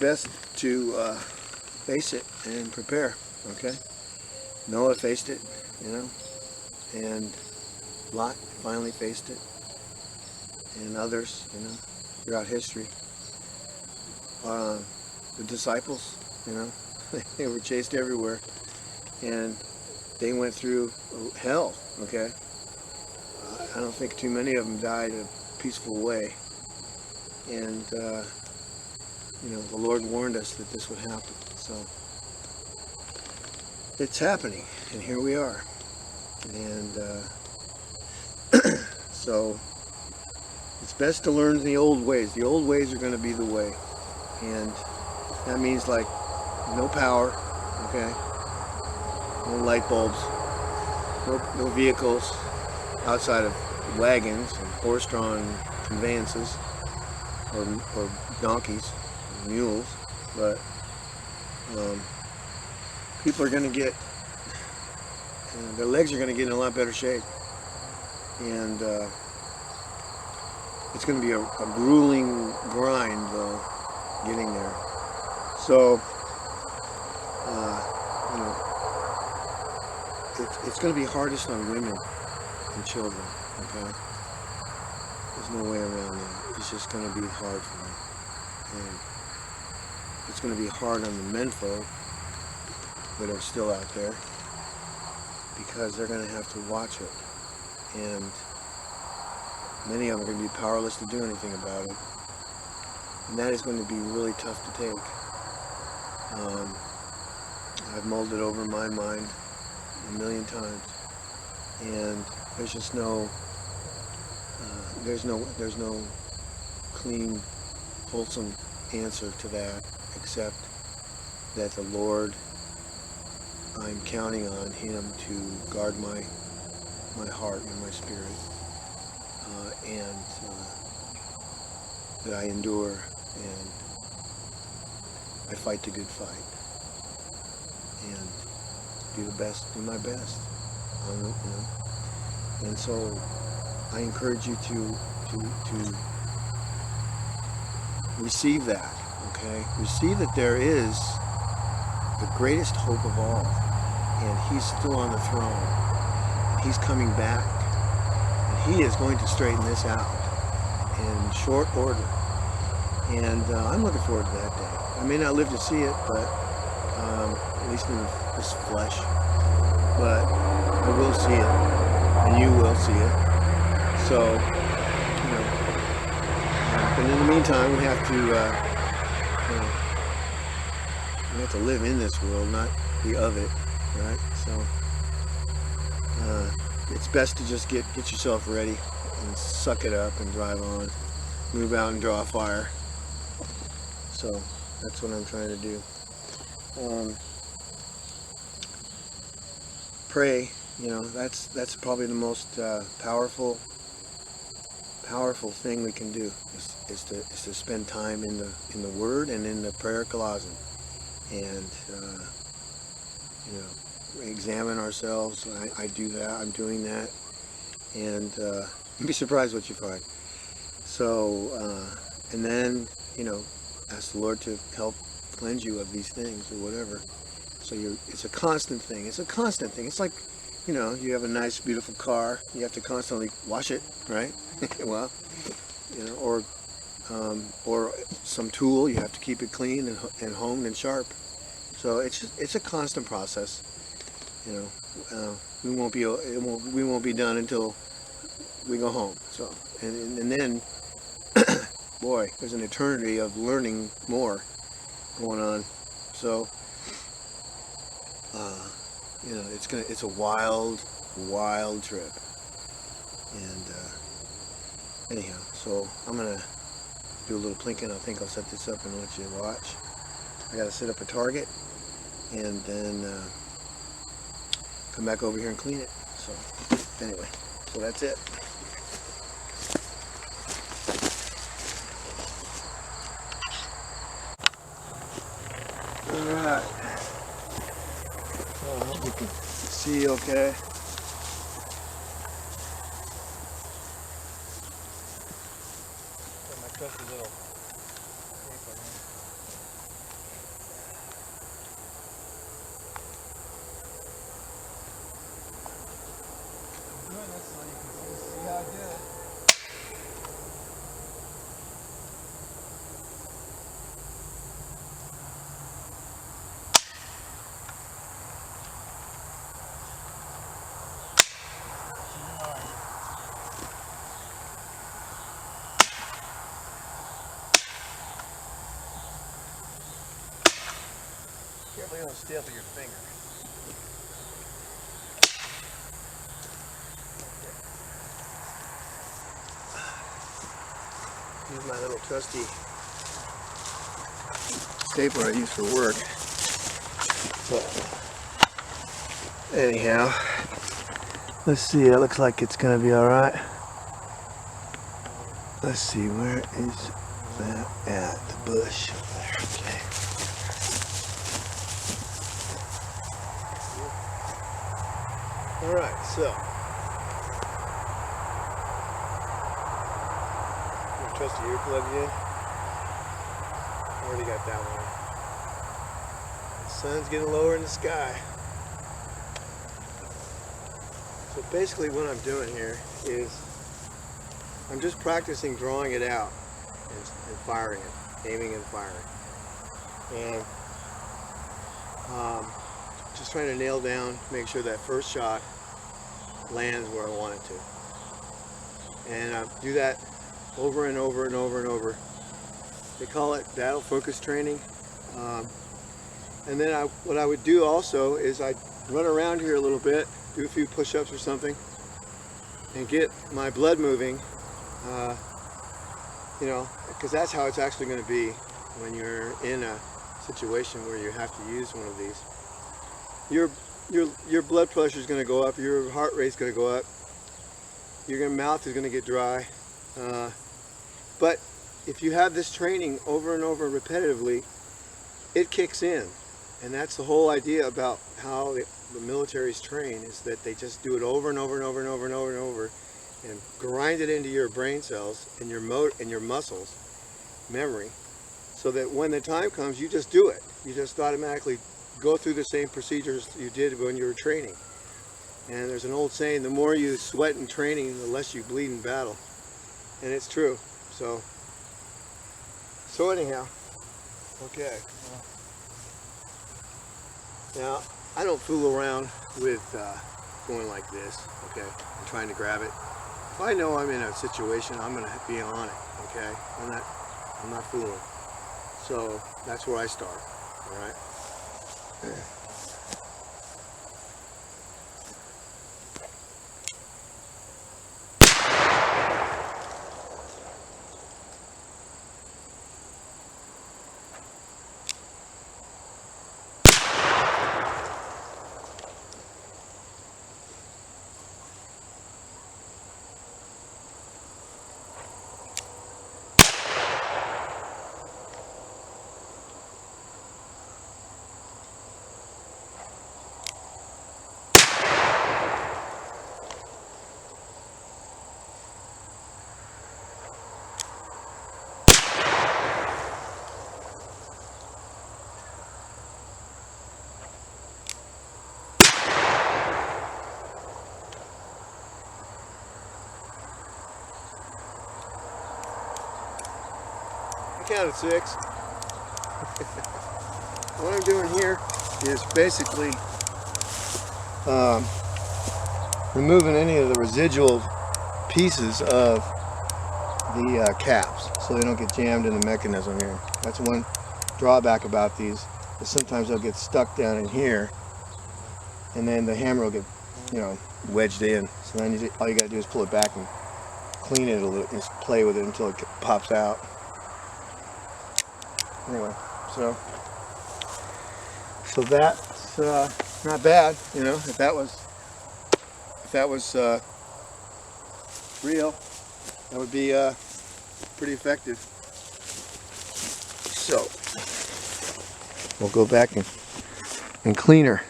best to face it and prepare, okay? Noah faced it, you know, and Lot finally faced it, and others, you know, throughout history. The disciples, you know, they were chased everywhere, and they went through hell, okay? I don't think too many of them died a peaceful way, and you know, the Lord warned us that this would happen, so it's happening, and here we are. And so it's best to learn the old ways. The old ways are going to be the way, and that means like no power, okay, no light bulbs, no vehicles outside of wagons and horse-drawn conveyances, or donkeys, or mules, but people are going to get, their legs are going to get in a lot better shape, and it's going to be a grueling grind though, getting there. So you know, it's going to be hardest on women and children, okay? There's no way around that. It's just going to be hard for them, and it's going to be hard on the menfolk that are still out there, because they're going to have to watch it, and many of them are going to be powerless to do anything about it, and that is going to be really tough to take. I've mulled it over in my mind a million times, and there's just no there's no clean, wholesome answer to that, except that the Lord, I'm counting on Him to guard my heart and my spirit, and that I endure and I fight the good fight and do my best, you know? And so I encourage you to receive that, okay? Receive that there is the greatest hope of all, and He's still on the throne. He's coming back, and He is going to straighten this out in short order. And I'm looking forward to that day. I may not live to see it, but at least in this flesh, but I will see it, and you will see it. So, you know, but in the meantime, we have to, you know, we have to live in this world, not be of it, right? So, it's best to just get yourself ready and suck it up and drive on, move out and draw a fire. So that's what I'm trying to do. Pray, you know, that's probably the most powerful thing we can do is to spend time in the Word and in the prayer closet, and you know, examine ourselves. I do that. I'm doing that, and you'd be surprised what you find. So and then, you know, ask the Lord to help cleanse you of these things or whatever. So it's a constant thing. It's a constant thing. It's like, you know, you have a nice, beautiful car. You have to constantly wash it, right? Well, you know, or some tool. You have to keep it clean and honed and sharp. So it's a constant process. You know, we won't be done until we go home. So and then, boy, there's an eternity of learning more going on. So, you know, it's a wild trip. And anyhow, so I'm gonna do a little plinking. I think I'll set this up and let you watch. I gotta set up a target and then come back over here and clean it. So anyway, so that's it. Alright, so I hope you can see okay. My trusty little paper, stiff of your finger. Here's my little trusty stapler I use for work. So, anyhow, let's see. It looks like it's gonna be all right. Let's see, where is that at? The bush. There, okay. All right, so your trusty ear plugged in. Already got that one. The sun's getting lower in the sky. So basically what I'm doing here is I'm just practicing drawing it out and firing it, aiming and firing. And just trying to nail down, make sure that first shot lands where I want it to. And I do that over and over and over and over. They call it battle focus training. And then what I would do also is I'd run around here a little bit, do a few push-ups or something, and get my blood moving. You know, because that's how it's actually going to be when you're in a situation where you have to use one of these. Your blood pressure is going to go up, your heart rate is going to go up, your mouth is going to get dry. But if you have this training over and over repetitively, it kicks in. And that's the whole idea about how the military's train, is that they just do it over and over and over and over and over and over, and grind it into your brain cells and your muscles memory, so that when the time comes, you just do it. You just automatically go through the same procedures you did when you were training. And there's an old saying, the more you sweat in training, the less you bleed in battle. And it's true. So anyhow, okay. Now, I don't fool around with going like this, okay, and trying to grab it. If I know I'm in a situation, I'm going to be on it, okay? I'm not fooling. So that's where I start, all right? Counted 6. What I'm doing here is basically removing any of the residual pieces of the caps so they don't get jammed in the mechanism here. That's one drawback about these, is sometimes they'll get stuck down in here and then the hammer will get, you know, wedged in. So then all you got to do is pull it back and clean it a little, just play with it until it pops out. Anyway, so that's not bad, you know. If that was real, that would be pretty effective. So we'll go back and clean her.